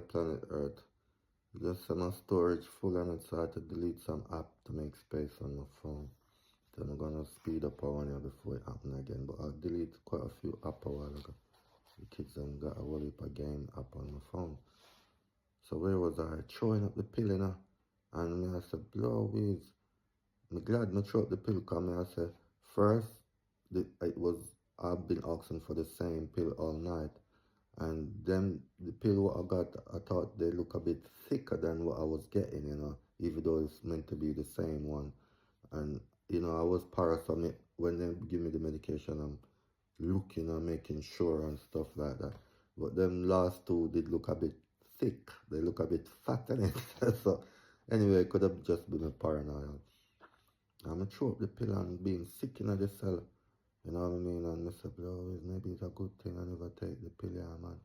planet Earth. Just my storage full and so I had to delete some app to make space on my phone. Then I'm gonna speed up our one before it happen again. But I deleted quite a few app a while ago. The kids got a whole heap of game app on my phone. So where was I? Throwing up the pill, you know? And me I said, blow whiz. I'm glad me throw up the pill because me I said, first, I've been asking for the same pill all night. And then the pill what I got, I thought they look a bit thicker than what I was getting, you know, even though it's meant to be the same one. And, you know, I was parasite when they give me the medication, I'm looking and making sure and stuff like that. But them last two did look a bit thick. They look a bit fat in it. So anyway, it could have just been a paranoia. I'm gonna throw up the pill and being sick in the cell. You know what I mean? And I said, oh, maybe it's a good thing I never take the pill, yeah, man.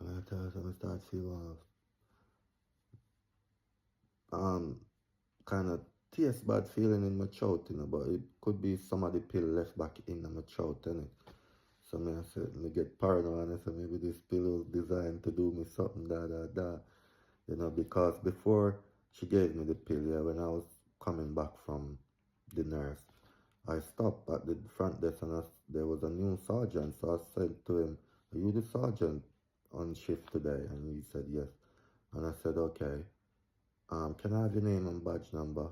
And I tell you, I start feeling kind of taste bad feeling in my throat, you know, but it could be some of the pill left back in my throat, innit? So me I said, me get paranoid and I said, maybe this pill was designed to do me something, you know, because before she gave me the pill, yeah, when I was coming back from the nurse, I stopped at the front desk and there was a new sergeant, so I said to him, are you the sergeant on shift today? And he said, yes. And I said, okay. Can I have your name and badge number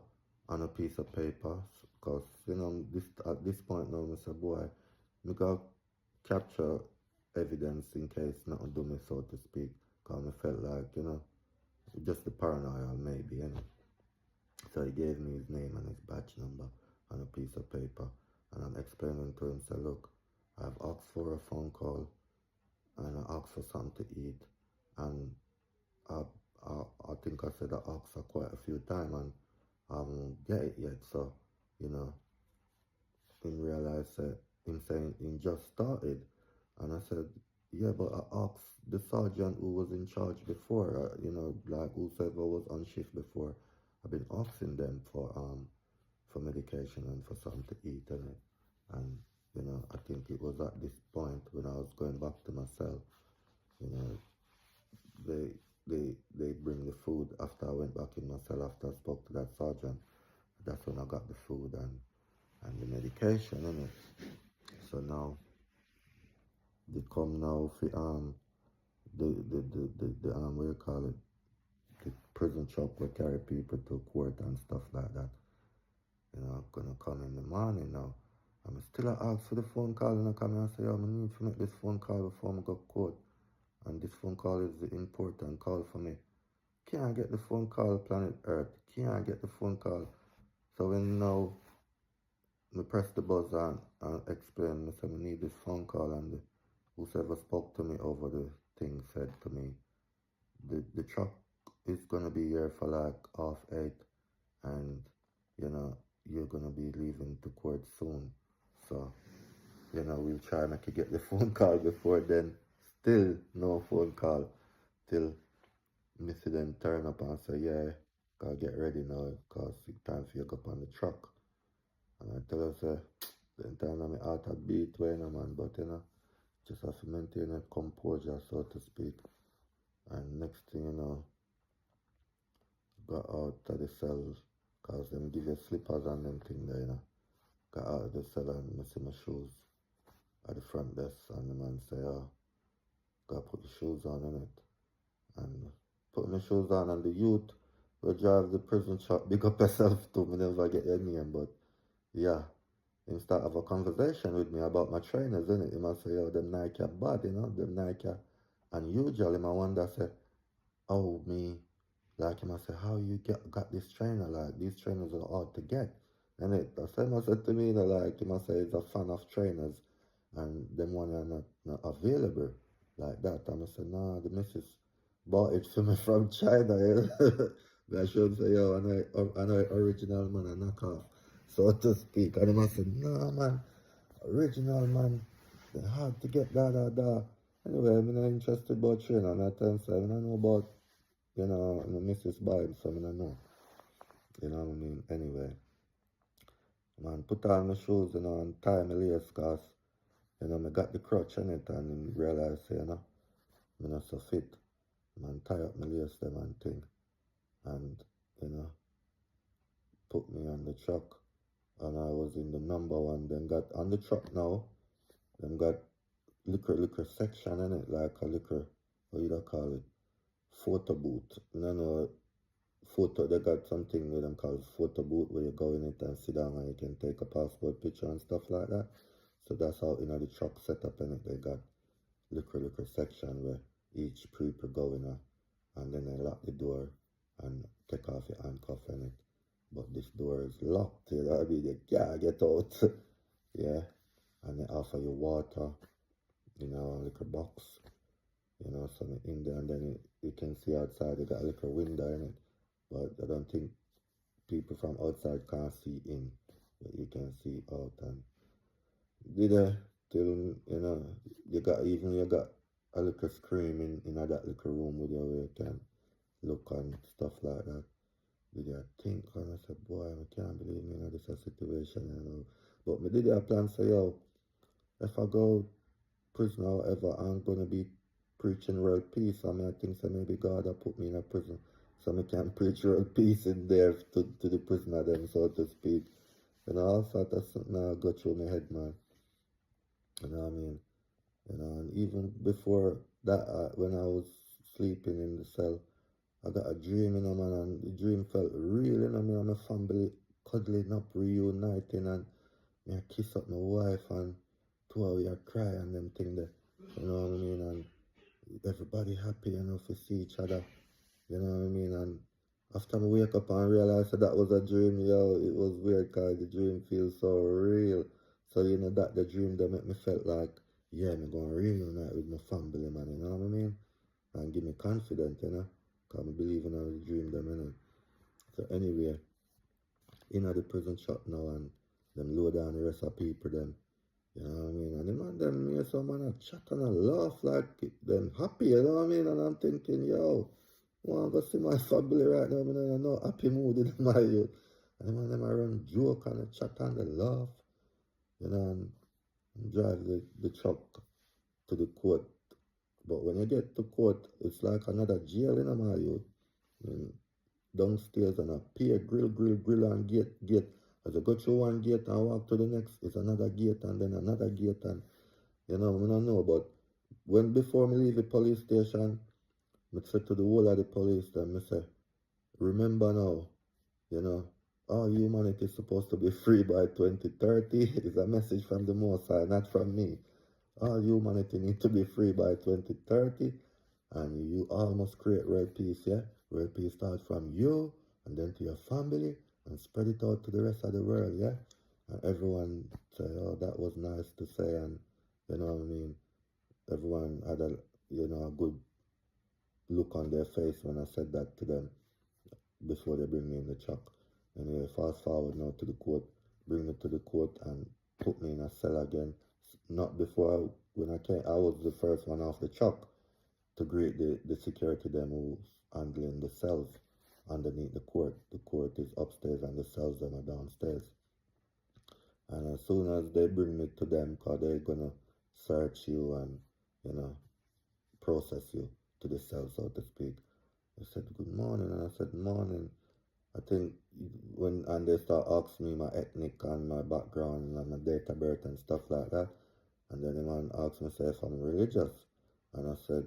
on a piece of paper? Because, you know, at this point now, I said, boy, me got capture evidence in case nothing do me, so to speak. Because I felt like, you know, just the paranoia maybe, you know. So he gave me his name and his badge number on a piece of paper. And I'm explaining to him, say, look, I've asked for a phone call and I asked for something to eat. And I think I said I asked her quite a few times and I haven't get it yet. So, you know, him realized that him saying he just started. And I said, yeah, but I asked the sergeant who was in charge before, you know, like whoever was on shift before. I've been asking them for medication and for something to eat and you know, I think it was at this point when I was going back to my cell, you know, they bring the food after I went back in my cell after I spoke to that sergeant. That's when I got the food and the medication, innit? So now they come now for the what do you call it? The prison truck will carry people to court and stuff like that. You know, gonna come in the morning now. I'm still ask for the phone call and I come and say, I need to make this phone call before I go to court. And this phone call is the important call for me. Can't get the phone call, planet Earth. Can't get the phone call. So when now me press the buzzer and explain, I said, I need this phone call and whoever spoke to me over the thing said to me, the truck is gonna be here for like 8:30 and you know, you're gonna be leaving to court soon. So, you know, we'll try and make you get the phone call before then. Still no phone call till Missy then turn up and say, yeah, gotta get ready now because it's time for you to go up on the truck. And I tell her, say, the time I'm out of beat way, no man, but you know, just have to maintain a composure, so to speak. And next thing you know, got out of the cell, because them give you slippers and them thing there, you know. Got out of the cell and I see my shoes at the front desk, and the man say, oh, gotta put the shoes on in it. And put my shoes on, and the youth will drive the prison truck, big up yourself too, me never get your name, but yeah. Him start have a conversation with me about my trainers, innit? He must say, yo, them Nike are bad, you know, them Nike are unusual. Him I wonder, say, oh, me, like him I say, how you got this trainer? Like, these trainers are hard to get. And it, the same I said to me, you know, like, him I say, he's a fan of trainers, and them one are not available like that. And I said, nah, the missus bought it for me from China, you know? But I should say, yo, I know original man, I knock off, so to speak. And I said, nah, man, original man, they're hard to get, da. Anyway, I'm not interested about trainer, and I tell him, so I don't know about, you know, my missus buying, so I don't know. You know what I mean? Anyway, man, put on my shoes, you know, and tie my lace, cause, you know, I got the crutch in it, and realize, you know, I'm not so fit. Man tie up my lace them and thing. And, you know, put me on the truck. And I was in the number one. Then got on the truck now. Then got liquor section in it, like a liquor, what you call it? Photo booth. You know, photo, they got something with them called photo booth where you go in it and sit down and you can take a passport picture and stuff like that. So that's how, you know, the truck set up in it. They got liquor section where each people go in and then they lock the door and take off your handcuff in it. But this door is locked, you know what I mean? You can't get out. Yeah. And they offer you water, you know, a liquor box, you know, something in there, and then you can see outside, they got a liquor window in it. But I don't think people from outside can't see in, but you can see out. And did till, you know, you got a little screen in that little room with you where you can look and stuff like that. Did you think, and I said, boy, I can't believe me in this situation, you know. But me did a plan, say, yo, if I go prison or whatever, I'm gonna be preaching world peace. I mean, I think so maybe God will put me in a prison so I can preach world peace in there to the prisoner them, so to speak. You know, all sort of something now go through my head, man. You know what I mean? You know, and even before that, when I was sleeping in the cell, I got a dream, you know, man, and the dream felt real, you know, me and my family cuddling up, reuniting, and me I kiss up my wife, and two of we are cry and them thing there, you know what I mean, and everybody happy, you know, to see each other, you know what I mean, and after I wake up and realize that was a dream, yo, it was weird, cause the dream feels so real, so, you know, that the dream that make me felt like, yeah, I'm going to reunite with my family, man, you know what I mean, and give me confidence, you know, cause I believe in the dream, them, you know. So anyway, in the prison shop now, and them low down the rest of people, them, you know what I mean? And the man them hear some man a chat and a laugh like them happy, you know what I mean? And I'm thinking, yo, I want to go see my family right now, I mean, I know happy mood in my youth. And the man them a run joke and a chat and a laugh, you know, and drive the truck to the court. But when you get to court, it's like another jail in my youth. I mean, downstairs and a pier, grill and gate. As I go through one gate and walk to the next, it's another gate and then another gate, and you know, I don't know, but when before me leave the police station, I said to the whole of the police, then I say, remember now, you know, all humanity is supposed to be free by 2030. It's a message from the Most High, not from me. All humanity need to be free by 2030, and you all must create world peace, yeah? World peace starts from you, and then to your family, and spread it out to the rest of the world, yeah? And everyone say, oh, that was nice to say, and you know what I mean? Everyone had a, you know, a good look on their face when I said that to them before they bring me in the truck. Anyway, fast forward now to the court, bring me to the court and put me in a cell again. Not before, when I came, I was the first one off the truck to greet the security them who's handling the cells underneath the court. The court is upstairs and the cells them are downstairs. And as soon as they bring me to them, because they're going to search you and, you know, process you to the cell, so to speak. I said, good morning, and I said, morning. I think and they start asking me my ethnic and my background and my date of birth and stuff like that. And then the man asked me if I'm religious. And I said,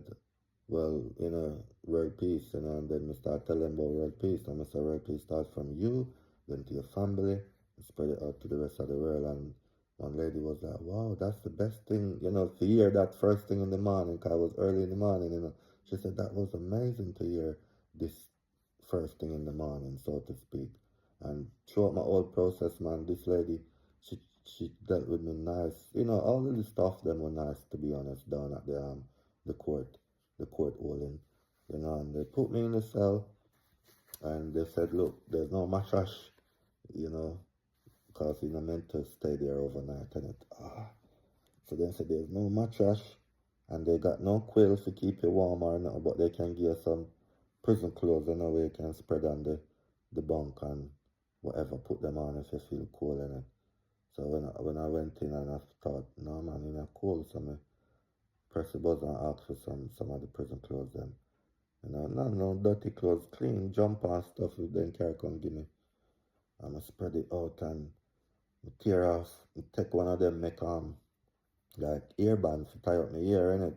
well, you know, world peace, you know, and then we start telling them about world peace. And I said, world peace starts from you, then to your family, and spread it out to the rest of the world. And one lady was like, wow, that's the best thing, you know, to hear that first thing in the morning, because I was early in the morning, you know. She said, that was amazing to hear this first thing in the morning, so to speak. And throughout my whole process, man, this lady, she dealt with me nice. You know, all of the stuff them were nice, to be honest, down at the court holding. You know, and they put me in the cell and they said, look, there's no mattress, you know, because you're not meant to stay there overnight. And so they said there's no mattress and they got no quill to keep you warm or nothing, but they can give you some prison clothes, you know, where you can spread on the bunk and whatever, put them on if you feel cold in it. So when I went in and I thought, no man, you're not cold, so I press the button and ask for some of the prison clothes then. no dirty clothes, clean jumper and stuff, then carry come give me. I'ma spread it out and tear off, take one of them, make like earbands to tie up my ear, innit?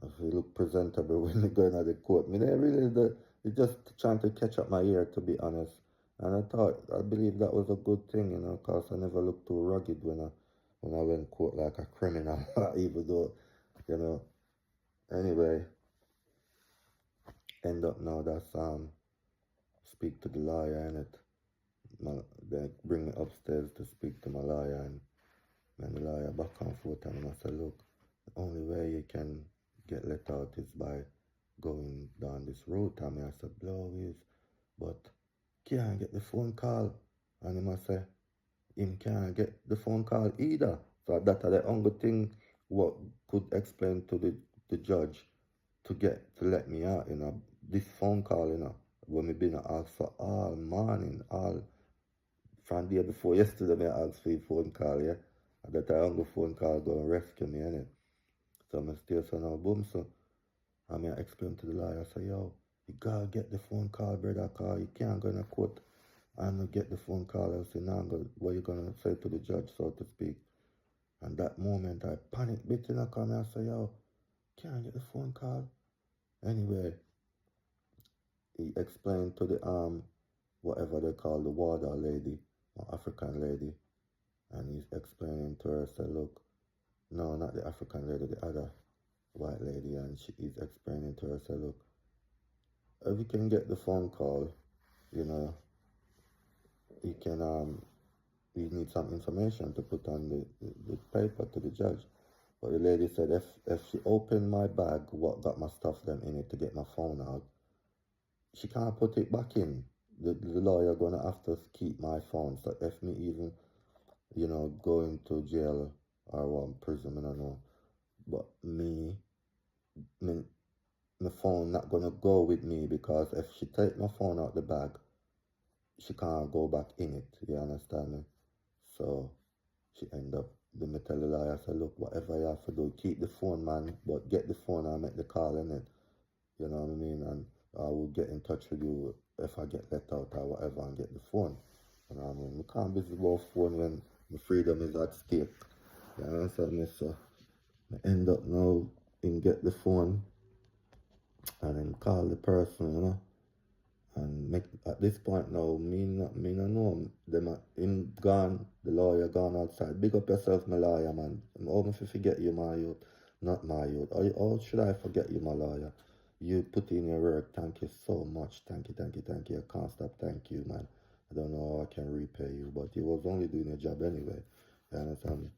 If you look presentable when you go into the court. I mean, they really, it just trying to catch up my ear, to be honest. And I believe that was a good thing, you know, because I never looked too rugged when I went court like a criminal, even though, you know. Anyway, end up now that's speak to the lawyer, innit? They bring me upstairs to speak to my lawyer, and the lawyer back and forth, and I said, look, the only way you can get let out is by going down this route. And I said, blow is, but can't get the phone call. And him I say, him can't get the phone call either. So that's the only thing what could explain to the judge to let me out, you know, this phone call, you know, when we been asked for all morning, all from day before yesterday, me asked for a phone call, yeah. And that I hung the phone call go and rescue me, innit? So I stay so now, boom, so I mean, I explained to the lawyer, I say, yo, you gotta get the phone call, brother, cause you can't go in a court and get the phone call. I say, nah, what you gonna say to the judge, so to speak? And that moment, I panic bit in a corner. I say, yo, can't get the phone call. Anyway, he explained to the whatever they call the warder lady, or African lady, and he's explaining to her, say, look, no, not the African lady, the other white lady, and he's explaining to her, say, look, if you can get the phone call, you know, you can you need some information to put on the paper to the judge. But the lady said if she opened my bag, what got my stuff them in it to get my phone out, she can't put it back in. The lawyer gonna have to keep my phone. So if me even, you know, going to jail or one prison, I don't know. But me, my phone not gonna go with me, because if she take my phone out the bag, she can't go back in it. You understand me? So she end up, let me tell the lawyer, I said, look, whatever you have to do, keep the phone, man, but get the phone and make the call in it. You know what I mean? And I will get in touch with you if I get let out or whatever and get the phone. You know what I mean? We can't be about phone when my freedom is at stake. You understand me? So I end up now in get the phone and then call the person, you know. And make, at this point now, me not know him gone, the lawyer gone outside. Big up yourself, my lawyer, man. I'm almost forget you, my youth. Not my youth. How should I forget you, my lawyer? You put in your work. Thank you so much. Thank you, thank you, thank you. I can't stop. Thank you, man. I don't know how I can repay you, but you was only doing your job anyway. You understand me?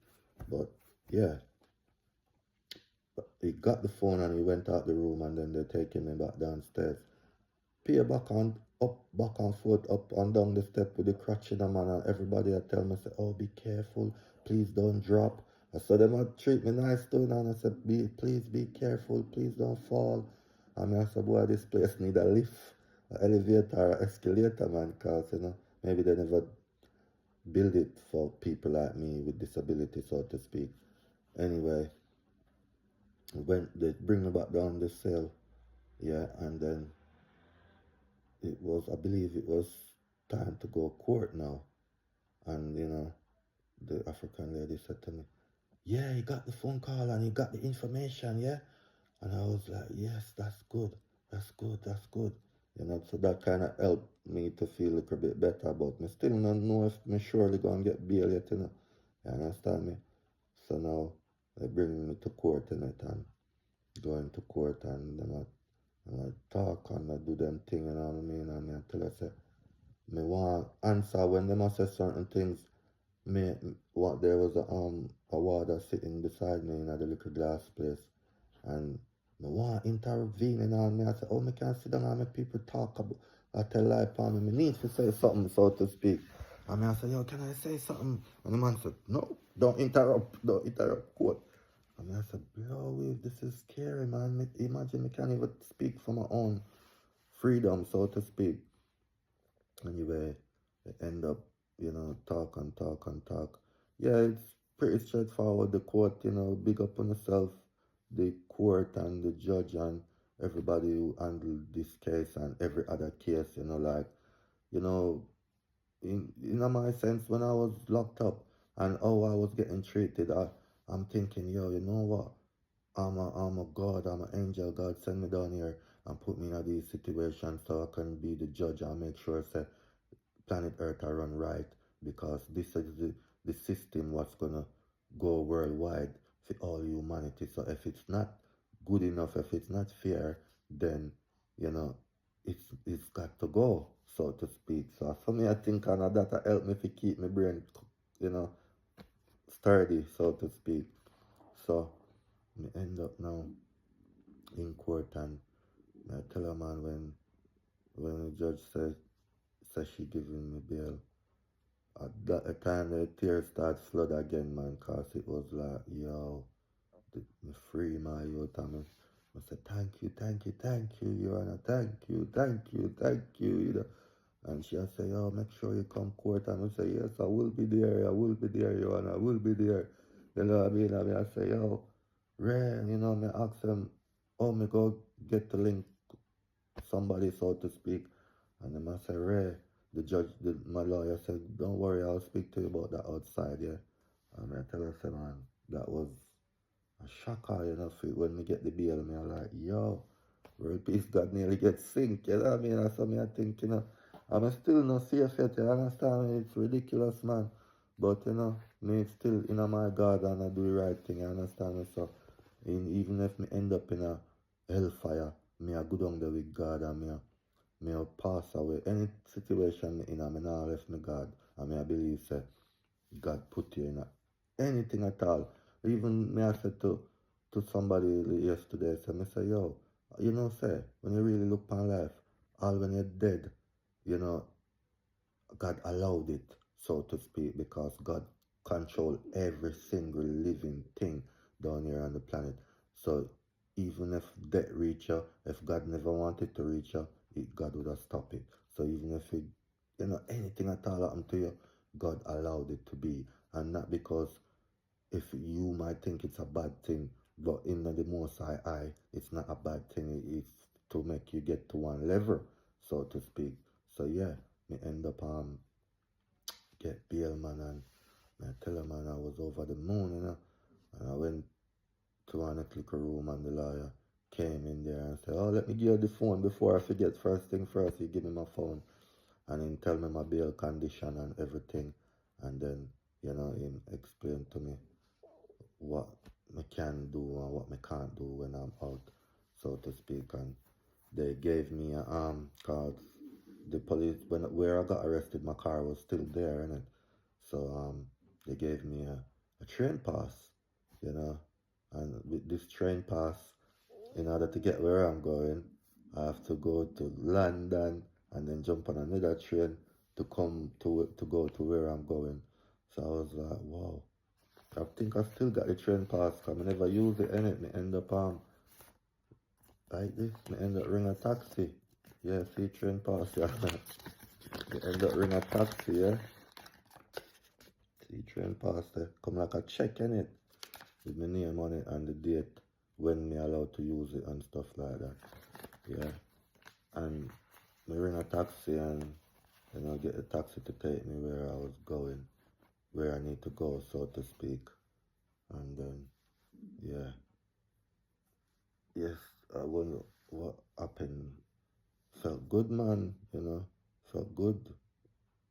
But yeah, he got the phone and he went out the room, and then they're taking me back downstairs. Peer back and forth, up and down the step with the crutch in the man, and everybody I tell me, say, oh, be careful, please don't drop. I saw them treat me nice too, and I said, please be careful, please don't fall. And I said, boy, this place need a lift, an elevator, or escalator, man, because, you know, maybe they never build it for people like me with disability, so to speak. Anyway, when they bring me back down the cell, yeah, and then it was, I believe it was time to go court now. And, you know, the African lady said to me, yeah, he got the phone call and he got the information, yeah? And I was like, yes, that's good, that's good, that's good. You know, so that kind of helped me to feel a little bit better, but me still don't know if me surely gonna get bail yet, you know? You understand me? So now they bring me to court in it, and going to court, and I talk and I do them thing, you know what I mean? And I tell her, say, me want answer when them a say certain things. Me what there was a warder sitting beside me in a little glass place, and me want intervene, and all me I say, oh, me can't sit down and make people talk about, I tell lie upon me. Me need to say something, so to speak. And me I say, yo, can I say something? And the man said, no, don't interrupt court. And I said, bro, this is scary, man. Imagine me can't even speak for my own freedom, so to speak. Anyway, they end up, you know, talk and talk and talk. Yeah, it's pretty straightforward. The court, you know, big up on yourself, the court and the judge and everybody who handled this case and every other case, like, you know, in my sense, when I was locked up and how I was getting treated, I'm thinking, yo, you know what? I'm a God, I'm an angel. God send me down here and put me in these situations so I can be the judge and make sure say planet Earth are run right, because this is the system what's gonna go worldwide for all humanity. So if it's not good enough, if it's not fair, then you know it's got to go, so to speak. So for me, I think that help me to keep my brain, you know, sturdy, so to speak. So me end up now in court, and I tell a man when the judge says she giving me bail. At that time, the tears start flood again, man, cause it was like, yo, me free my youth, and I said, thank you, Your Honor, thank you, you know. And she say, yo, make sure you come court, and I say, yes, I will be there, Your Honor, I will be there. You know what I mean? I say, yo, Ray, you know, me ask them, oh, me go get the link, somebody, so to speak. And then I say, Ray, my lawyer said, don't worry, I'll speak to you about that outside, yeah. And I tell her, say, man, that was a shocker, when me get the bail, me I like, yo, world peace God nearly get sink, you know what I mean? That's what me I think, I'm still not safe yet, you understand me? It's ridiculous, man. But, me still in my God and I do the right thing, you understand me? So, even if me end up in a hellfire, me I go down there with God, and me I pass away. Any situation me in, I me not left me God. And me I believe say God put you in anything at all. Even me I said to somebody yesterday, so me say, yo, say, when you really look upon life, all when you're dead, you know, God allowed it, so to speak, because God control every single living thing down here on the planet. So even if death reach you, if God never wanted to reach you, God would have stopped it. So even if it, anything at all happened to you, God allowed it to be. And not because if you might think it's a bad thing, but in the Most High, it's not a bad thing. It's to make you get to one level, so to speak. So yeah, me end up get bail, man, and I tell him, man, I was over the moon, and I went to one little room, and the lawyer came in there and said, oh, let me give you the phone before I forget. First thing first, he give me my phone, and he tell me my bail condition and everything, and then, he explained to me what me can do and what me can't do when I'm out, so to speak. And they gave me a card. The police, where I got arrested, my car was still there, innit? So they gave me a train pass, you know, and with this train pass, in order to get where I'm going, I have to go to London and then jump on another train to come to go to where I'm going. So I was like, wow. I think I still got the train pass, cause I never use it, innit? Me end up like this. Me end up ring a taxi. Yeah, see train pass, yeah. Me end up ring a taxi, yeah. See train pass there. Come like a check, innit? With my name on it and the date when me allowed to use it and stuff like that. Yeah. And me ring a taxi and get a taxi to take me where I was going, where I need to go, so to speak. And then, yeah. Yes, I wonder what happened. Felt good, man, felt good.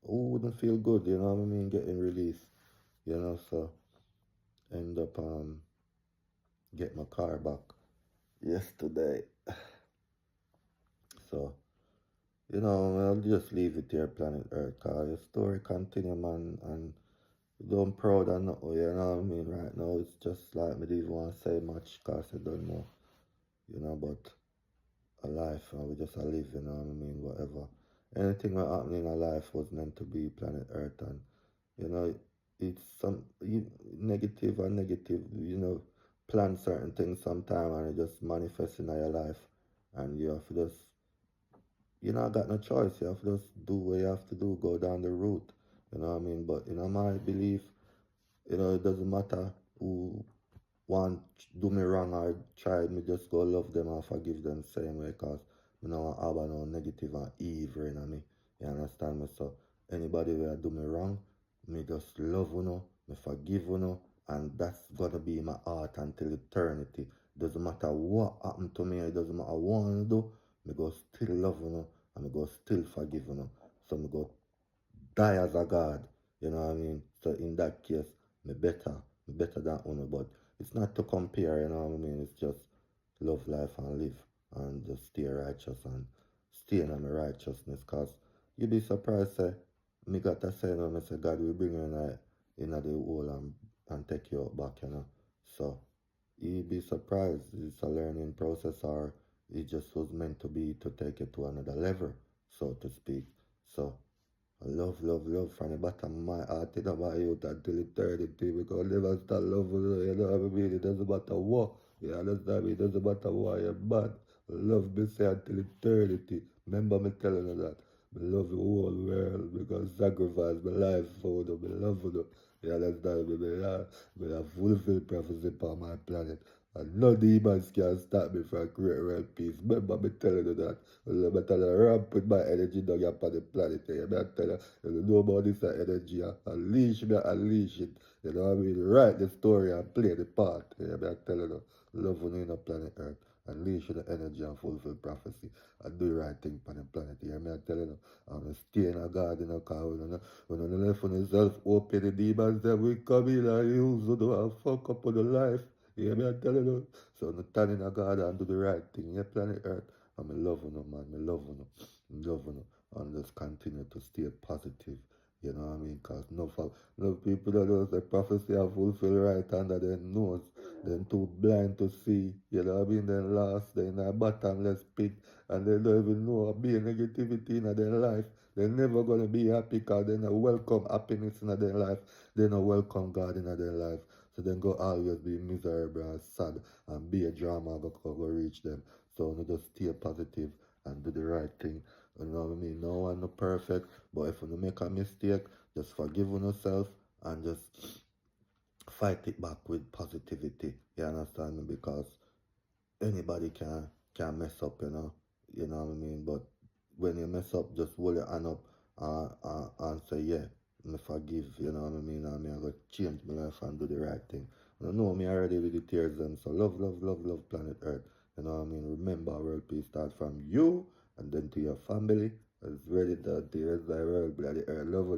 Who wouldn't feel good, you know what I mean, getting released, so end up get my car back yesterday. So, I'll just leave it there, planet Earth, cause the story continue, man, and though I'm proud of nothing, you know what I mean, right now, it's just like me didn't want to say much, cause I don't know, but a life, and we just a live, you know what I mean, whatever. Anything that happened in our life was meant to be planet Earth, and, it's some negative and negative, plan certain things sometime, and it just manifests in your life, and you have to just, I got no choice, you have to just do what you have to do, go down the route, you know what I mean, but, my belief, it doesn't matter who want do me wrong or try me just go love them and forgive them same way cause me no have no negative and evil in me. You understand me? So anybody where do me wrong, me just love me forgive and that's gonna be my heart until eternity. Doesn't matter what happened to me, it doesn't matter what I do, me go still love and me go still forgive So me go die as a God. You know what I mean? So in that case, me better than Uno. But it's not to compare, you know what I mean? It's just love life and live and just stay righteous and stay in my righteousness. Cause you be surprised, say, me got to say, you know, me say, God will bring you in the hole and take you out back, you know. So you'd be surprised. It's a learning process or it just was meant to be to take it to another level, so to speak. So love from the bottom of my heart, you know, my youth until eternity, because never stop loving you, you know what I mean? It doesn't matter what, you understand me? It doesn't matter what you're bad. Love me say until eternity. Remember me telling you that. I love the whole world because sacrifice my life for them. I love you. You understand me? I have fulfilled prophecy upon my planet. And no demons can stop me from creating world peace. Remember me telling you that. I'm telling you, ramp with my energy down here upon the planet. I'm telling you know about this energy. Unleash me, unleash it. You know what I mean? Write the story and play the part. I'm telling you, love on the planet Earth. Unleash the energy and fulfill prophecy. And do the right thing on the planet. You hear me? I'm telling you, I'm stay in a garden, because when you left on yourself, open the demons that will come in and use you and fuck up on the life. You hear me? I'm telling you. So, no stand in a garden and do the right thing. Yeah, planet Earth. I'm loving you, man. I love you. I'm loving you. And just continue to stay positive. You know what I mean? Because no people that knows the prophecy are fulfilled right under their nose. Then too blind to see. You know what I mean? Then lost. Then a bottomless pit. And they don't even know be negativity in their life. They're never going to be happy because they don't welcome happiness in their life. They don't welcome God in their life. So then go always be miserable and sad and be a drama go reach them. So no just stay positive and do the right thing. You know what I mean? No one no perfect, but if you make a mistake, just forgive yourself and just fight it back with positivity. You understand me? Because anybody can mess up, you know. You know what I mean? But when you mess up, just hold your hand up and say, yeah, me forgive, you know what I mean? And I got change my life and do the right thing. You know me already with the tears and so love planet Earth. You know what I mean? Remember world peace starts from you and then to your family. It's ready to the rest of the world, bloody Earth. Love.